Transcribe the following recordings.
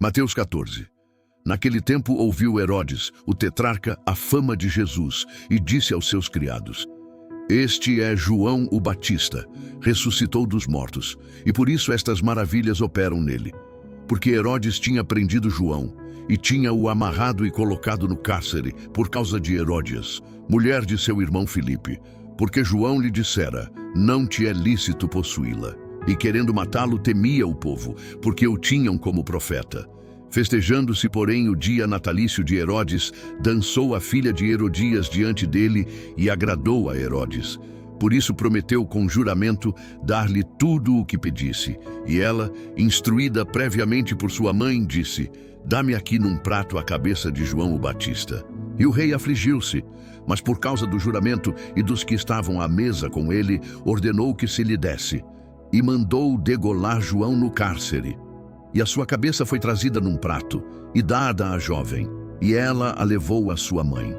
Mateus 14. Naquele tempo ouviu Herodes, o tetrarca, a fama de Jesus e disse aos seus criados: Este é João o Batista, ressuscitou dos mortos, e por isso estas maravilhas operam nele. Porque Herodes tinha prendido João e tinha-o amarrado e colocado no cárcere por causa de Heródias, mulher de seu irmão Filipe, porque João lhe dissera: Não te é lícito possuí-la. E querendo matá-lo, temia o povo, porque o tinham como profeta. Festejando-se, porém, o dia natalício de Herodes, dançou a filha de Herodias diante dele e agradou a Herodes. Por isso prometeu com juramento dar-lhe tudo o que pedisse. E ela, instruída previamente por sua mãe, disse: Dá-me aqui num prato a cabeça de João o Batista. E o rei afligiu-se, mas por causa do juramento e dos que estavam à mesa com ele, ordenou que se lhe desse. E mandou degolar João no cárcere. E a sua cabeça foi trazida num prato e dada à jovem, e ela a levou à sua mãe.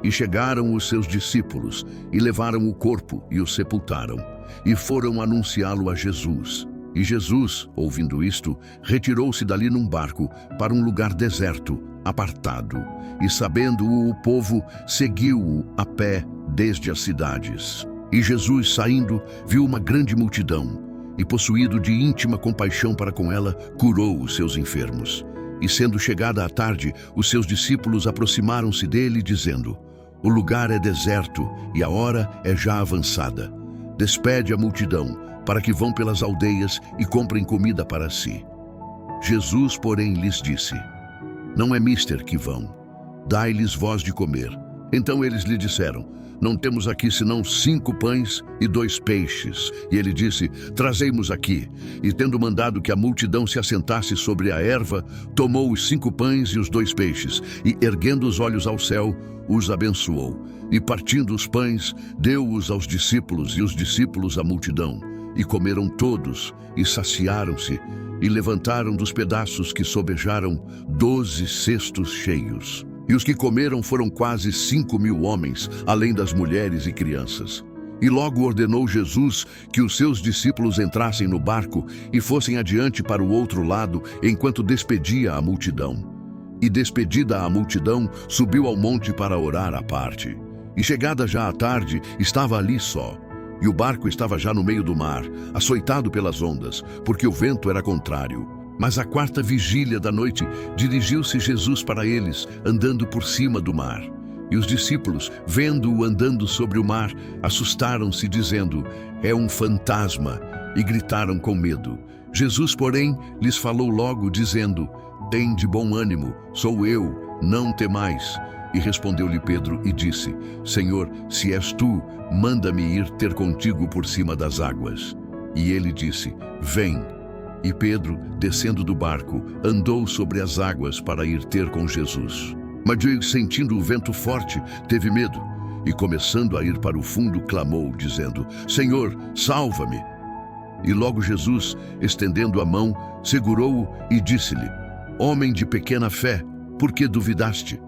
E chegaram os seus discípulos, e levaram o corpo e o sepultaram, e foram anunciá-lo a Jesus. E Jesus, ouvindo isto, retirou-se dali num barco para um lugar deserto, apartado. E sabendo-o o povo, seguiu-o a pé desde as cidades. E Jesus, saindo, viu uma grande multidão, e possuído de íntima compaixão para com ela, curou os seus enfermos. E sendo chegada a tarde, os seus discípulos aproximaram-se dele, dizendo: O lugar é deserto, e a hora é já avançada. Despede a multidão, para que vão pelas aldeias e comprem comida para si. Jesus, porém, lhes disse: Não é mister que vão, dai-lhes vós de comer. Então eles lhe disseram: Não temos aqui senão 5 pães e 2 peixes. E ele disse: Trazei-mos aqui. E tendo mandado que a multidão se assentasse sobre a erva, tomou os 5 pães e os 2 peixes, e erguendo os olhos ao céu, os abençoou. E partindo os pães, deu-os aos discípulos, e os discípulos à multidão. E comeram todos, e saciaram-se, e levantaram dos pedaços que sobejaram 12 cestos cheios. E os que comeram foram quase 5.000 homens, além das mulheres e crianças. E logo ordenou Jesus que os seus discípulos entrassem no barco e fossem adiante para o outro lado, enquanto despedia a multidão. E despedida a multidão, subiu ao monte para orar à parte. E chegada já a tarde, estava ali só. E o barco estava já no meio do mar, açoitado pelas ondas, porque o vento era contrário. Mas à 4ª vigília da noite, dirigiu-se Jesus para eles, andando por cima do mar. E os discípulos, vendo-o andando sobre o mar, assustaram-se, dizendo: É um fantasma, e gritaram com medo. Jesus, porém, lhes falou logo, dizendo: Tende bom ânimo, sou eu, não temais. E respondeu-lhe Pedro e disse: Senhor, se és tu, manda-me ir ter contigo por cima das águas. E ele disse: Vem. E Pedro, descendo do barco, andou sobre as águas para ir ter com Jesus. Mas, sentindo o vento forte, teve medo, e começando a ir para o fundo, clamou, dizendo: Senhor, salva-me! E logo Jesus, estendendo a mão, segurou-o e disse-lhe: Homem de pequena fé, por que duvidaste?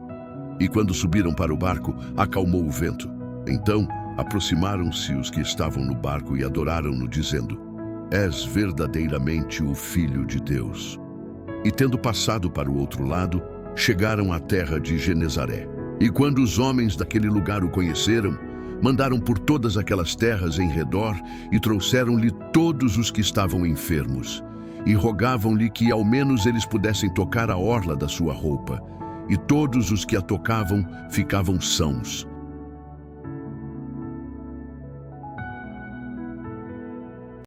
E quando subiram para o barco, acalmou o vento. Então aproximaram-se os que estavam no barco e adoraram-no, dizendo: És verdadeiramente o Filho de Deus. E tendo passado para o outro lado, chegaram à terra de Genezaré. E quando os homens daquele lugar o conheceram, mandaram por todas aquelas terras em redor e trouxeram-lhe todos os que estavam enfermos. E rogavam-lhe que ao menos eles pudessem tocar a orla da sua roupa. E todos os que a tocavam ficavam sãos.